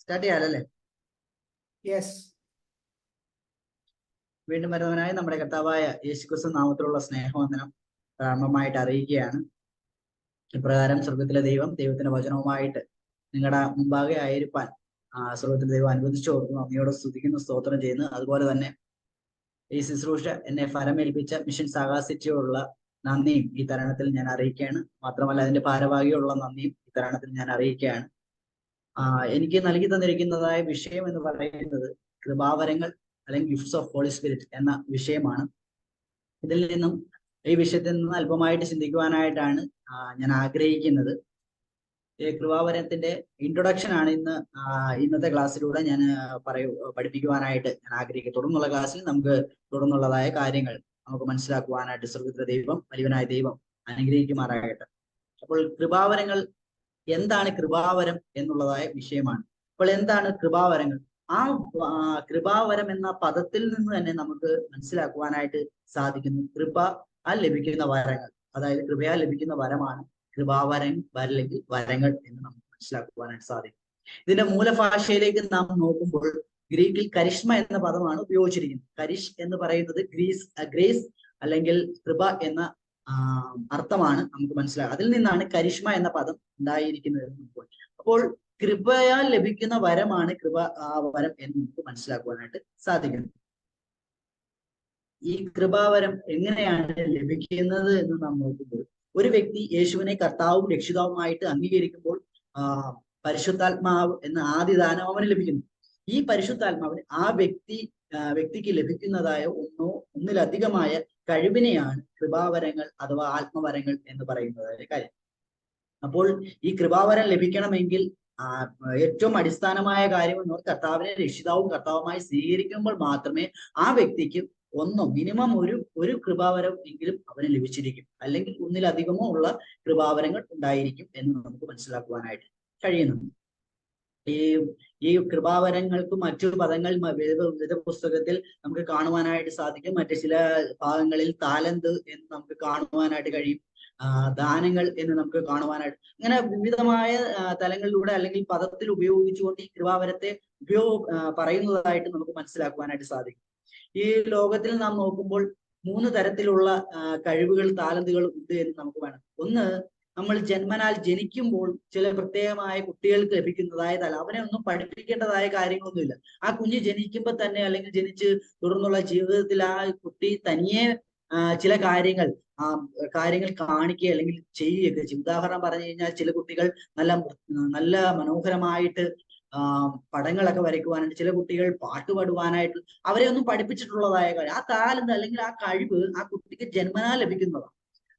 Start ചെയ്യാലല്ലേ? Yes. വീണ്ടും വരുന്നവനായ നമ്മുടെ കർത്താവായ യേശുക്രിസ്തു നാമത്തിലുള്ള സ്നേഹവന്ദനം പ്രാരംഭമായിട്ട് അറിയിക്കുകയാണ്. ഇപ്രകാരം സ്വർഗത്തിലെ ദൈവത്തിന്റെ വചനവുമായിട്ട് നിങ്ങളുടെ മുമ്പാകെ ആയിരിക്കാൻ സ്വർഗത്തിലെ ദൈവം അനുവദിച്ചു കൊടുക്കുന്നു. നന്ദിയോടെ സ്തുതിക്കുന്നു, സ്തോത്രം ചെയ്യുന്നു. അതുപോലെ തന്നെ ഈ ശുശ്രൂഷ എന്നെ ഫലമേൽപ്പിച്ച മിഷൻ സാഗാസിറ്റിയോടുള്ള നന്ദിയും ഈ തരുണത്തിൽ ഞാൻ അറിയിക്കുകയാണ്. മാത്രമല്ല അതിന്റെ ഭാരവാഹിയോടുള്ള നന്ദിയും ഈ തരുണത്തിൽ ഞാൻ അറിയിക്കുകയാണ്. എനിക്ക് നൽകി തന്നിരിക്കുന്നതായ വിഷയം എന്ന് പറയുന്നത് കൃപാവരങ്ങൾ അല്ലെങ്കിൽ ഗിഫ്റ്റ്സ് ഓഫ് ഹോളി സ്പിരിറ്റ് എന്ന വിഷയമാണ്. ഇതിൽ നിന്നും ഈ വിഷയത്തിൽ നിന്ന് അല്പമായിട്ട് ചിന്തിക്കുവാനായിട്ടാണ് ഞാൻ ആഗ്രഹിക്കുന്നത്. ഈ കൃപാവരത്തിന്റെ ഇൻട്രൊഡക്ഷൻ ആണ് ഇന്നത്തെ ക്ലാസ്സിലൂടെ ഞാൻ പഠിപ്പിക്കുവാനായിട്ട് ഞാൻ ആഗ്രഹിക്കുക. തുടർന്നുള്ള ക്ലാസ്സിൽ നമുക്ക് തുടർന്നുള്ളതായ കാര്യങ്ങൾ നമുക്ക് മനസ്സിലാക്കുവാനായിട്ട് സ്വർഗ്ഗത്തിലെ ദൈവം, വലിയവനായ ദൈവം അനുഗ്രഹിക്കുമാറാകട്ടെ. അപ്പോൾ കൃപാവരങ്ങൾ എന്താണ് കൃപാവരം എന്നുള്ളതായ വിഷയമാണ്. അപ്പോൾ എന്താണ് കൃപാവരങ്ങൾ? ആ കൃപാവരം എന്ന പദത്തിൽ നിന്ന് തന്നെ നമുക്ക് മനസ്സിലാക്കുവാനായിട്ട് സാധിക്കുന്നു. കൃപ ലഭിക്കുന്ന വരങ്ങൾ, അതായത് കൃപയാൽ ലഭിക്കുന്ന വരമാണ് കൃപാവരം, അല്ലെങ്കിൽ വരങ്ങൾ എന്ന് നമുക്ക് മനസ്സിലാക്കുവാനായിട്ട് സാധിക്കും. ഇതിന്റെ മൂലഭാഷയിലേക്ക് നാം നോക്കുമ്പോൾ ഗ്രീക്കിൽ കരിഷ്മ എന്ന പദമാണ് ഉപയോഗിച്ചിരിക്കുന്നത്. കരിഷ് എന്ന് പറയുന്നത് ഗ്രേസ് അല്ലെങ്കിൽ കൃപ എന്ന അർത്ഥമാണ് നമുക്ക് മനസ്സിലാക്കുക. അതിൽ നിന്നാണ് കരിഷ്മ എന്ന പദം ഉണ്ടായിരിക്കുന്നത്. അപ്പോൾ കൃപയാൽ ലഭിക്കുന്ന വരമാണ് വരം എന്ന് നമുക്ക് മനസ്സിലാക്കുവാനായിട്ട് സാധിക്കുന്നു. ഈ കൃപാവരം എങ്ങനെയാണ് ലഭിക്കുന്നത് എന്ന് നാം നോക്കുമ്പോൾ, ഒരു വ്യക്തി യേശുവിനെ കർത്താവും രക്ഷിതാവുമായിട്ട് അംഗീകരിക്കുമ്പോൾ പരിശുദ്ധാത്മാവ് എന്ന ആദ്യ ദാനം അവന് ലഭിക്കുന്നു. ഈ പരിശുദ്ധാത്മാവിന് ആ വ്യക്തിക്ക് ലഭിക്കുന്നതായ ഒന്നിലധികമായ കഴിവിനെയാണ് കൃപാവരങ്ങൾ അഥവാ ആത്മവരങ്ങൾ എന്ന് പറയുന്നതായ കാര്യം. അപ്പോൾ ഈ കൃപാവരം ലഭിക്കണമെങ്കിൽ ഏറ്റവും അടിസ്ഥാനമായ കാര്യം എന്ന് പറഞ്ഞാൽ കർത്താവിനെ രക്ഷിതാവും കർത്താവുമായി സ്വീകരിക്കുമ്പോൾ മാത്രമേ ആ വ്യക്തിക്ക് മിനിമം ഒരു കൃപാവരം എങ്കിലും അവന് ലഭിച്ചിരിക്കും, അല്ലെങ്കിൽ ഒന്നിലധികമോ ഉള്ള കൃപാവരങ്ങൾ ഉണ്ടായിരിക്കും എന്ന് നമുക്ക് മനസ്സിലാക്കുവാനായിട്ട് കഴിയുന്നുണ്ട്. ഈ കൃപാവരങ്ങൾക്ക് മറ്റു പദങ്ങൾ വേദ പുസ്തകത്തിൽ നമുക്ക് കാണുവാനായിട്ട് സാധിക്കും. മറ്റു ചില ഭാഗങ്ങളിൽ താലന്ത് എന്ന് നമുക്ക് കാണുവാനായിട്ട് കഴിയും, ദാനങ്ങൾ എന്ന് നമുക്ക് കാണുവാനായിട്ട്, അങ്ങനെ വിവിധമായ തലങ്ങളിലൂടെ അല്ലെങ്കിൽ പദത്തിൽ ഉപയോഗിച്ചുകൊണ്ട് ഈ കൃപാവരത്തെ പറയുന്നതായിട്ട് നമുക്ക് മനസ്സിലാക്കുവാനായിട്ട് സാധിക്കും. ഈ ലോകത്തിൽ നാം നോക്കുമ്പോൾ 3 തരത്തിലുള്ള കഴിവുകൾ, താലന്തുകൾ ഉണ്ട് എന്ന് നമുക്ക് വേണം. ഒന്ന്, നമ്മൾ ജന്മനാൽ ജനിക്കുമ്പോൾ ചില പ്രത്യേകമായ കുട്ടികൾക്ക് ലഭിക്കുന്നതായ അവനെ ഒന്നും പഠിപ്പിക്കേണ്ടതായ കാര്യങ്ങളൊന്നുമില്ല. ആ കുഞ്ഞ് ജനിക്കുമ്പോൾ തന്നെ അല്ലെങ്കിൽ ജനിച്ച് തുടർന്നുള്ള ജീവിതത്തിൽ ആ കുട്ടി തനിയെ ചില കാര്യങ്ങൾ കാണിക്കുക അല്ലെങ്കിൽ ചെയ്യുകയൊക്കെ ചെയ്യും. ഉദാഹരണം പറഞ്ഞു കഴിഞ്ഞാൽ ചില കുട്ടികൾ നല്ല മനോഹരമായിട്ട് പടങ്ങളൊക്കെ വരയ്ക്കുവാനായിട്ട്, ചില കുട്ടികൾ പാട്ട് പാടുവാനായിട്ട്, അവരെ ഒന്നും പഠിപ്പിച്ചിട്ടുള്ളതായ കാര്യം, ആ താലന്ത് അല്ലെങ്കിൽ ആ കഴിവ് ആ കുട്ടിക്ക് ജന്മനാൽ ലഭിക്കുന്നതാണ്.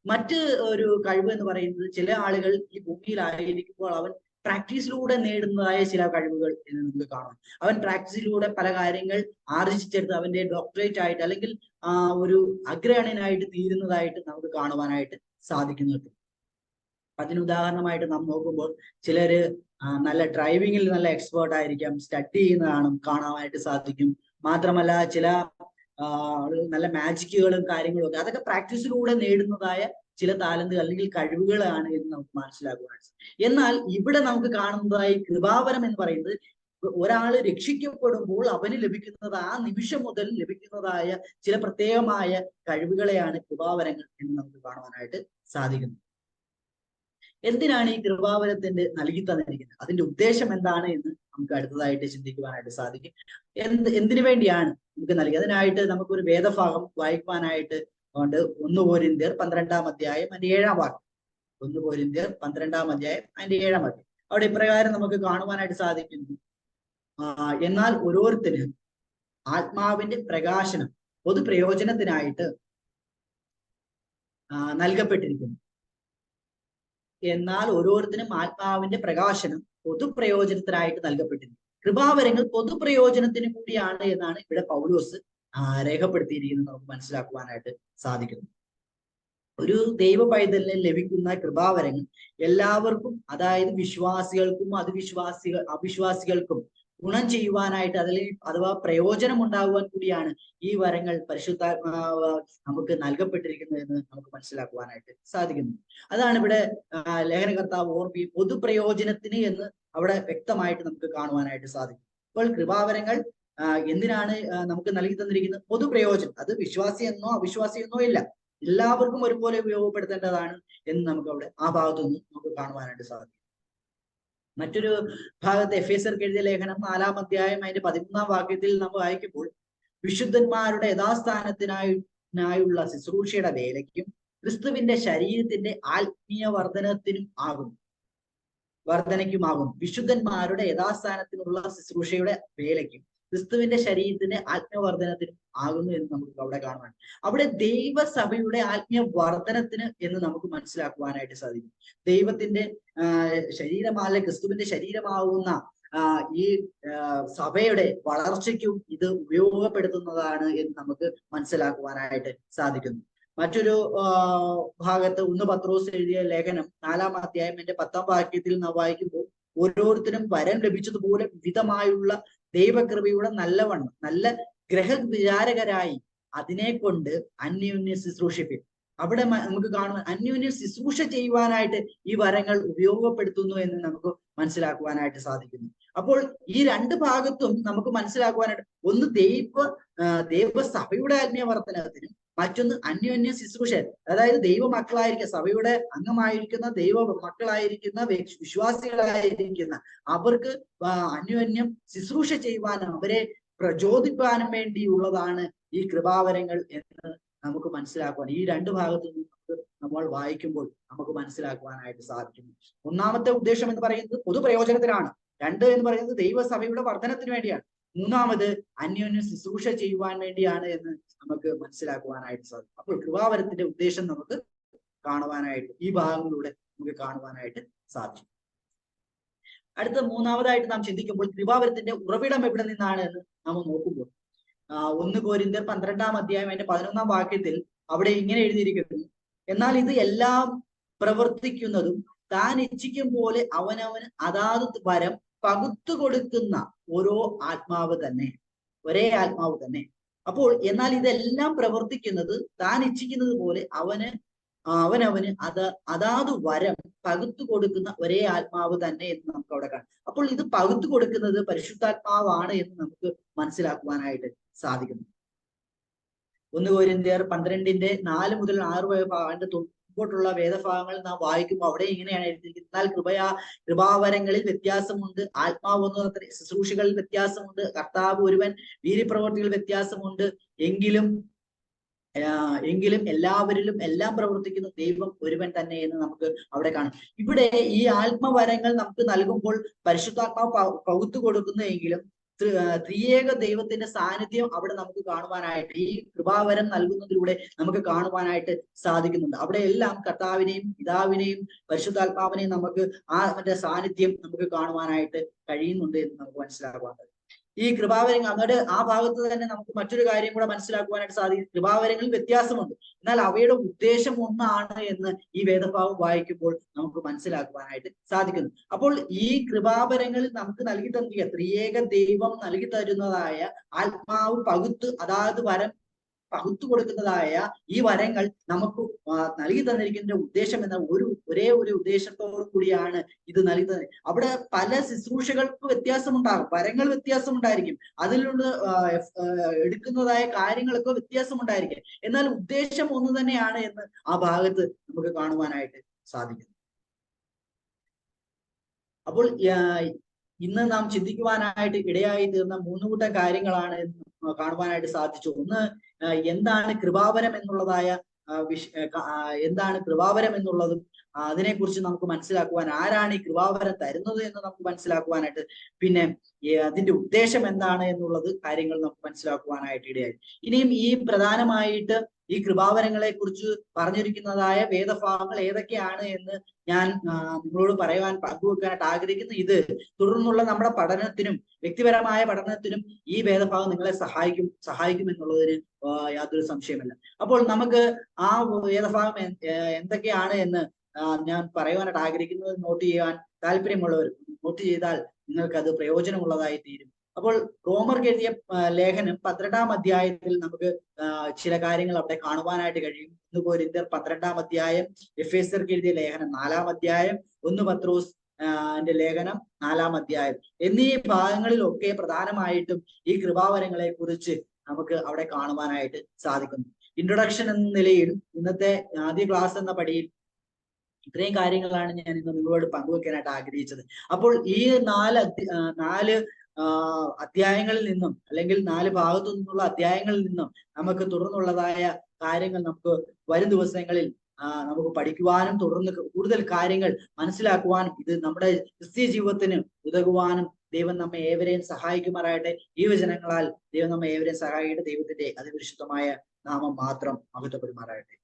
മറ്റ് ഒരു കഴിവ് എന്ന് പറയുന്നത്, ചില ആളുകൾ ഈ ഭൂമിയിലായിരിക്കുമ്പോൾ അവൻ പ്രാക്ടീസിലൂടെ നേടുന്നതായ ചില കഴിവുകൾ എന്ന് നമുക്ക് കാണാം. അവൻ പ്രാക്ടീസിലൂടെ പല കാര്യങ്ങൾ ആർജിച്ചെടുത്ത് അവന്റെ ഡോക്ടറേറ്റ് ആയിട്ട് അല്ലെങ്കിൽ ഒരു അഗ്രഗണ്യനായിട്ട് തീരുന്നതായിട്ട് നമുക്ക് കാണുവാനായിട്ട് സാധിക്കുന്നുണ്ട്. അതിനുദാഹരണമായിട്ട് നാം നോക്കുമ്പോൾ ചിലര് നല്ല ഡ്രൈവിങ്ങിൽ നല്ല എക്സ്പേർട്ട് ആയിരിക്കാം, സ്റ്റഡി ചെയ്യുന്നതാണ് കാണാനായിട്ട് സാധിക്കും. മാത്രമല്ല ചില നല്ല മാജിക്കുകളും കാര്യങ്ങളും ഒക്കെ, അതൊക്കെ പ്രാക്ടീസിലൂടെ നേടുന്നതായ ചില താലന്തുകൾ അല്ലെങ്കിൽ കഴിവുകളാണ് എന്ന് നമുക്ക് മനസ്സിലാക്കുവാനായിട്ട്. എന്നാൽ ഇവിടെ നമുക്ക് കാണുന്നതായി കൃപാവരം എന്ന് പറയുന്നത്, ഒരാൾ രക്ഷിക്കപ്പെടുമ്പോൾ അവന് ലഭിക്കുന്നത് ആ നിമിഷം മുതൽ ലഭിക്കുന്നതായ ചില പ്രത്യേകമായ കഴിവുകളെയാണ് കൃപാവരങ്ങൾ എന്ന് നമുക്ക് കാണുവാനായിട്ട് സാധിക്കുന്നത്. എന്തിനാണ് ഈ കൃപാവരത്തിന്റെ നൽകി തന്നിരിക്കുന്നത്? അതിന്റെ ഉദ്ദേശം എന്താണ് എന്ന് നമുക്ക് അടുത്തതായിട്ട് ചിന്തിക്കുവാനായിട്ട് സാധിക്കും. എന്തിനു വേണ്ടിയാണ് നമുക്ക് നൽകി? അതിനായിട്ട് നമുക്കൊരു വേദഭാഗം വായിക്കുവാനായിട്ട് ഉണ്ട്. 1 കൊരിന്ത്യർ 12-ാം അധ്യായം അതിന്റെ 7-ാം വാക്യം. 1 കൊരിന്ത്യർ 12-ാം അധ്യായം അതിന്റെ 7-ാം വാക്യം. അവിടെ ഇപ്രകാരം നമുക്ക് കാണുവാനായിട്ട് സാധിക്കുന്നു: എന്നാൽ ഓരോരുത്തരും ആത്മാവിന്റെ പ്രകാശനം പൊതുപ്രയോജനത്തിനായിട്ട് നൽകപ്പെട്ടിരിക്കുന്നു. എന്നാൽ ഓരോരുത്തരും ആത്മാവിന്റെ പ്രകാശനം പൊതുപ്രയോജനത്തിനായിട്ട് നൽകപ്പെട്ടിരിക്കുന്നു. കൃപാവരങ്ങൾ പൊതുപ്രയോജനത്തിന് കൂടിയാണ് എന്നാണ് ഇവിടെ പൗലോസ് രേഖപ്പെടുത്തിയിരിക്കുന്നത് നമുക്ക് മനസ്സിലാക്കുവാനായിട്ട് സാധിക്കുന്നു. ഒരു ദൈവ പൈതലിന് ലഭിക്കുന്ന കൃപാവരങ്ങൾ എല്ലാവർക്കും, അതായത് വിശ്വാസികൾക്കും അവിശ്വാസികൾക്കും ഗുണം ചെയ്യുവാനായിട്ട് അതിൽ അഥവാ പ്രയോജനം ഉണ്ടാകുവാൻ കൂടിയാണ് ഈ വരങ്ങൾ പരിശുദ്ധാത്മാവ് നമുക്ക് നൽകപ്പെട്ടിരിക്കുന്നതെന്ന് നമുക്ക് മനസ്സിലാക്കുവാനായിട്ട് സാധിക്കുന്നു. അതാണ് ഇവിടെ ലേഖനകർത്താവ് ഓർമ്മയും പൊതുപ്രയോജനത്തിന് എന്ന് അവിടെ വ്യക്തമായിട്ട് നമുക്ക് കാണുവാനായിട്ട് സാധിക്കും. അപ്പോൾ കൃപാവരങ്ങൾ എന്തിനാണ് നമുക്ക് നൽകി തന്നിരിക്കുന്നത്? പൊതുപ്രയോജനം. അത് വിശ്വാസിയെന്നോ അവിശ്വാസിയെന്നോ ഇല്ല, എല്ലാവർക്കും ഒരുപോലെ ഉപയോഗപ്പെടുത്തേണ്ടതാണ് എന്ന് നമുക്ക് അവിടെ ആ ഭാഗത്തുനിന്ന് നമുക്ക് കാണുവാനായിട്ട് സാധിക്കും. മറ്റൊരു ഭാഗത്ത് എഫേസ്യർക്ക് എഴുതിയ ലേഖനം 4-ാം അധ്യായം അതിന്റെ 13-ാം വാക്യത്തിൽ നമ്മൾ വായിക്കുമ്പോൾ വിശുദ്ധന്മാരുടെ യഥാസ്ഥാനത്തിനായുള്ള ശുശ്രൂഷയുടെ വേലയ്ക്കും ക്രിസ്തുവിന്റെ ശരീരത്തിന്റെ ആത്മീയ വർധനയ്ക്കുമാകും. വിശുദ്ധന്മാരുടെ യഥാസ്ഥാനത്തിനുള്ള ശുശ്രൂഷയുടെ വേലയ്ക്കും ക്രിസ്തുവിന്റെ ശരീരത്തിന്റെ ആത്മീയവർദ്ധനത്തിനും ആകുന്നു എന്ന് നമുക്ക് അവിടെ കാണുവാൻ, അവിടെ ദൈവസഭയുടെ ആത്മീയവർദ്ധനത്തിന് എന്ന് നമുക്ക് മനസ്സിലാക്കുവാനായിട്ട് സാധിക്കും. ദൈവത്തിന്റെ ശരീരമായ ക്രിസ്തുവിന്റെ ശരീരമാവുന്ന ഈ സഭയുടെ വളർച്ചയ്ക്കും ഇത് ഉപയോഗപ്പെടുത്തുന്നതാണ് എന്ന് നമുക്ക് മനസ്സിലാക്കുവാനായിട്ട് സാധിക്കുന്നു. മറ്റൊരു ഭാഗത്ത് 1 പത്രോസ് എഴുതിയ ലേഖനം 4-ാം അധ്യായം 10-ാം വാക്യത്തിൽ നാം വായിക്കുമ്പോൾ ഓരോരുത്തരും വരം ലഭിച്ചതുപോലെ വിധമായുള്ള ദൈവകൃപയുടെ നല്ല ഗ്രഹവിചാരകരായി അതിനെ കൊണ്ട് അന്യോന്യ ശുശ്രൂഷിപ്പിൻ. അവിടെ നമുക്ക് കാണുവാൻ അന്യോന്യം ശുശ്രൂഷ ചെയ്യുവാനായിട്ട് ഈ വരങ്ങൾ ഉപയോഗപ്പെടുത്തുന്നു എന്ന് നമുക്ക് മനസ്സിലാക്കുവാനായിട്ട് സാധിക്കുന്നു. അപ്പോൾ ഈ രണ്ട് ഭാഗത്തും നമുക്ക് മനസ്സിലാക്കുവാനായിട്ട്, ഒന്ന് ദൈവസഭയുടെ ആത്മീയവർദ്ധനത്തിനും മറ്റൊന്ന് അന്യോന്യ ശുശ്രൂഷ, അതായത് ദൈവമക്കളായിരിക്കുന്ന സഭയുടെ അംഗമായിരിക്കുന്ന ദൈവ മക്കളായിരിക്കുന്ന വിശ്വാസികളായിരിക്കുന്ന അവർക്ക് അന്യോന്യം ശുശ്രൂഷ ചെയ്യുവാനും അവരെ പ്രചോദിപ്പാനും വേണ്ടിയുള്ളതാണ് ഈ കൃപാവരങ്ങൾ എന്ന് നമുക്ക് മനസ്സിലാക്കുവാൻ ഈ രണ്ട് ഭാഗത്തു നിന്നും നമ്മൾ വായിക്കുമ്പോൾ നമുക്ക് മനസ്സിലാക്കുവാനായിട്ട് സാധിക്കുന്നു. ഒന്നാമത്തെ ഉദ്ദേശം എന്ന് പറയുന്നത് പൊതുപ്രയോജനത്തിനാണ്. 2 എന്ന് പറയുന്നത് ദൈവസഭയുടെ വർധനത്തിന് വേണ്ടിയാണ്. 3-ാമത് അന്യോന്യം ശുശ്രൂഷ ചെയ്യുവാൻ വേണ്ടിയാണ് എന്ന് നമുക്ക് മനസ്സിലാക്കുവാനായിട്ട് സാധിക്കും. അപ്പോൾ കൃപാവരത്തിന്റെ ഉദ്ദേശം നമുക്ക് കാണുവാനായിട്ട് ഈ ഭാഗങ്ങളിലൂടെ നമുക്ക് കാണുവാനായിട്ട് സാധിക്കും. അടുത്ത 3-ാമതായിട്ട് നാം ചിന്തിക്കുമ്പോൾ കൃപാവരത്തിന്റെ ഉറവിടം എവിടെ നിന്നാണ് എന്ന് നാം നോക്കുമ്പോൾ 1 കൊരിന്ത്യർ 12-ാം അധ്യായം അതിന്റെ 11-ാം വാക്യത്തിൽ അവിടെ ഇങ്ങനെ എഴുതിയിരിക്കുന്നു: എന്നാൽ ഇത് എല്ലാം പ്രവർത്തിക്കുന്നതും താൻ ഇച്ഛിക്കും പോലെ അവനവന് അതാത് വരം പകുത്തു കൊടുക്കുന്ന ഒരേ ആത്മാവ് തന്നെ. അപ്പോൾ എന്നാൽ ഇതെല്ലാം പ്രവർത്തിക്കുന്നത് താൻ ഇച്ഛിക്കുന്നത് പോലെ അവനവന് അതാത് വരം പകുത്തു കൊടുക്കുന്ന ഒരേ ആത്മാവ് തന്നെ എന്ന് നമുക്ക് അവിടെ കാണാം. അപ്പോൾ ഇത് പകുത്തു കൊടുക്കുന്നത് പരിശുദ്ധാത്മാവാണ് എന്ന് നമുക്ക് മനസ്സിലാക്കുവാനായിട്ട് സാധിക്കുന്നു. 1 കൊരിന്ത്യർ 12-ന്റെ 4 മുതൽ 6 ോട്ടുള്ള വേദഭാഗങ്ങൾ നാം വായിക്കുമ്പോൾ അവിടെ ഇങ്ങനെയാണ് എഴുതിയിരിക്കുന്നത്: എന്നാൽ കൃപാവരങ്ങളിൽ വ്യത്യാസമുണ്ട്, ആത്മാവ് ഒന്ന്, ശുശ്രൂഷകളിൽ വ്യത്യാസമുണ്ട്, കർത്താവ് ഒരുവൻ, വീര്യപ്രവൃത്തികളിൽ വ്യത്യാസമുണ്ട്, എങ്കിലും എല്ലാവരിലും എല്ലാം പ്രവർത്തിക്കുന്ന ദൈവം ഒരുവൻ തന്നെ എന്ന് നമുക്ക് അവിടെ കാണാം. ഇവിടെ ഈ ആത്മവരങ്ങൾ നമുക്ക് നൽകുമ്പോൾ പരിശുദ്ധാത്മാവ് പകുത്തു കൊടുക്കുന്നെങ്കിലും ത്രിയേക ദൈവത്തിന്റെ സാന്നിധ്യം അവിടെ നമുക്ക് കാണുവാനായിട്ട് ഈ കൃപാവരം നൽകുന്നതിലൂടെ നമുക്ക് കാണുവാനായിട്ട് സാധിക്കുന്നുണ്ട്. അവിടെ എല്ലാം കർത്താവിനെയും പിതാവിനെയും പരിശുദ്ധാത്മാവിനെയും നമുക്ക് അവന്റെ സാന്നിധ്യം നമുക്ക് കാണുവാനായിട്ട് കഴിയുന്നുണ്ട് എന്ന് നമുക്ക് മനസ്സിലാക്കുവാനുണ്ട്. ഈ കൃപാവരങ്ങൾ അങ്ങോട്ട് ആ ഭാഗത്ത് തന്നെ നമുക്ക് മറ്റൊരു കാര്യം കൂടെ മനസ്സിലാക്കുവാനായിട്ട് സാധിക്കും. കൃപാവരങ്ങളിൽ വ്യത്യാസമുണ്ട്, എന്നാൽ അവയുടെ ഉദ്ദേശം ഒന്നാണ് എന്ന് ഈ വേദഭാഗം വായിക്കുമ്പോൾ നമുക്ക് മനസ്സിലാക്കുവാനായിട്ട് സാധിക്കുന്നു. അപ്പോൾ ഈ കൃപാവരങ്ങളിൽ നമുക്ക് നൽകി തന്നിരിക്കുക ത്രിയേക ദൈവം നൽകി തരുന്നതായ ആത്മാവ് അതാത് വരം പകുത്തു കൊടുക്കുന്നതായ ഈ വരങ്ങൾ നമുക്ക് നൽകി തന്നിരിക്കുന്ന ഉദ്ദേശം എന്ന ഒരേ ഒരു ഉദ്ദേശത്തോടു കൂടിയാണ് ഇത് നൽകുന്നത്. അവിടെ പല ശുശ്രൂഷകൾക്ക് വ്യത്യാസമുണ്ടാകും, വരങ്ങൾ വ്യത്യാസമുണ്ടായിരിക്കും, അതിലുള്ള എടുക്കുന്നതായ കാര്യങ്ങളൊക്കെ വ്യത്യാസമുണ്ടായിരിക്കും, എന്നാൽ ഉദ്ദേശം ഒന്ന് തന്നെയാണ് എന്ന് ആ ഭാഗത്ത് നമുക്ക് കാണുവാനായിട്ട് സാധിക്കും. അപ്പോൾ ഇന്ന് നാം ചിന്തിക്കുവാനായിട്ട് ഇടയായി തീർന്ന 3 കൂട്ടം കാര്യങ്ങളാണ് കാണുവാനായിട്ട് സാധിച്ചു. ഒന്ന്, എന്താണ് കൃപാവരം എന്നുള്ളതായ എന്താണ് കൃപാവരം എന്നുള്ളതും അതിനെക്കുറിച്ച് നമുക്ക് മനസ്സിലാക്കുവാൻ, ആരാണ് ഈ കൃപാവരം തരുന്നത് എന്ന് നമുക്ക് മനസ്സിലാക്കുവാനായിട്ട്, പിന്നെ അതിന്റെ ഉദ്ദേശം എന്താണ് എന്നുള്ളത് കാര്യങ്ങൾ നമുക്ക് മനസ്സിലാക്കുവാനായിട്ട് ഇടയായി. ഇനിയും ഈ പ്രധാനമായിട്ട് ഈ കൃപാവരങ്ങളെ കുറിച്ച് പറഞ്ഞിരിക്കുന്നതായ വേദഭാഗങ്ങൾ ഏതൊക്കെയാണ് എന്ന് ഞാൻ നിങ്ങളോട് പങ്കുവെക്കാനായിട്ട് ആഗ്രഹിക്കുന്നു. ഇത് തുടർന്നുള്ള നമ്മുടെ പഠനത്തിനും വ്യക്തിപരമായ പഠനത്തിനും ഈ വേദഭാഗം നിങ്ങളെ സഹായിക്കും എന്നുള്ളതിന് യാതൊരു സംശയമില്ല. അപ്പോൾ നമുക്ക് ആ വേദഭാഗം എന്തൊക്കെയാണ് എന്ന് ഞാൻ പറയുവാനായിട്ട് ആഗ്രഹിക്കുന്നത് നോട്ട് ചെയ്യാൻ താല്പര്യമുള്ളവർ നോട്ട് ചെയ്താൽ നിങ്ങൾക്ക് അത് പ്രയോജനമുള്ളതായി തീരും. അപ്പോൾ റോമർക്ക് എഴുതിയ ലേഖനം 12-ാം അധ്യായത്തിൽ നമുക്ക് ചില കാര്യങ്ങൾ അവിടെ കാണുവാനായിട്ട് കഴിയും. 1 കൊരിന്ത്യർ 12-ാം അധ്യായം, എഫേസ്യർക്ക് എഴുതിയ ലേഖനം 4-ാം അധ്യായം, 1 പത്രോസ് ലേഖനം 4-ാം അധ്യായം എന്നീ ഭാഗങ്ങളിലൊക്കെ പ്രധാനമായിട്ടും ഈ കൃപാവരങ്ങളെ കുറിച്ച് നമുക്ക് അവിടെ കാണുവാനായിട്ട് സാധിക്കുന്നു. ഇൻട്രൊഡക്ഷൻ എന്ന നിലയിൽ ഇന്നത്തെ ആദ്യ ക്ലാസ് എന്ന പടിയിൽ ഇത്രയും കാര്യങ്ങളാണ് ഞാൻ ഇന്ന് നിങ്ങളോട് പങ്കുവെക്കാനായിട്ട് ആഗ്രഹിച്ചത്. അപ്പോൾ ഈ 4 അധ്യായങ്ങളിൽ നിന്നും അല്ലെങ്കിൽ 4 ഭാഗത്തു നിന്നുള്ള അധ്യായങ്ങളിൽ നിന്നും നമുക്ക് തുടർന്നുള്ളതായ കാര്യങ്ങൾ നമുക്ക് വരും ദിവസങ്ങളിൽ നമുക്ക് പഠിക്കുവാനും തുടർന്ന് കൂടുതൽ കാര്യങ്ങൾ മനസ്സിലാക്കുവാനും ഇത് നമ്മുടെ ക്രിസ്തീയ ജീവിതത്തിന് ഉതകുവാനും ദൈവം നമ്മെ ഏവരെയും സഹായിക്കുമാറാകട്ടെ. ഈ വചനങ്ങളാൽ ദൈവം നമ്മെ ഏവരെയും സഹായിക്കട്ടെ. ദൈവത്തിന്റെ അതിപരിശുദ്ധമായ നാമം മാത്രം മഹത്വപ്പെടുമാറാകട്ടെ.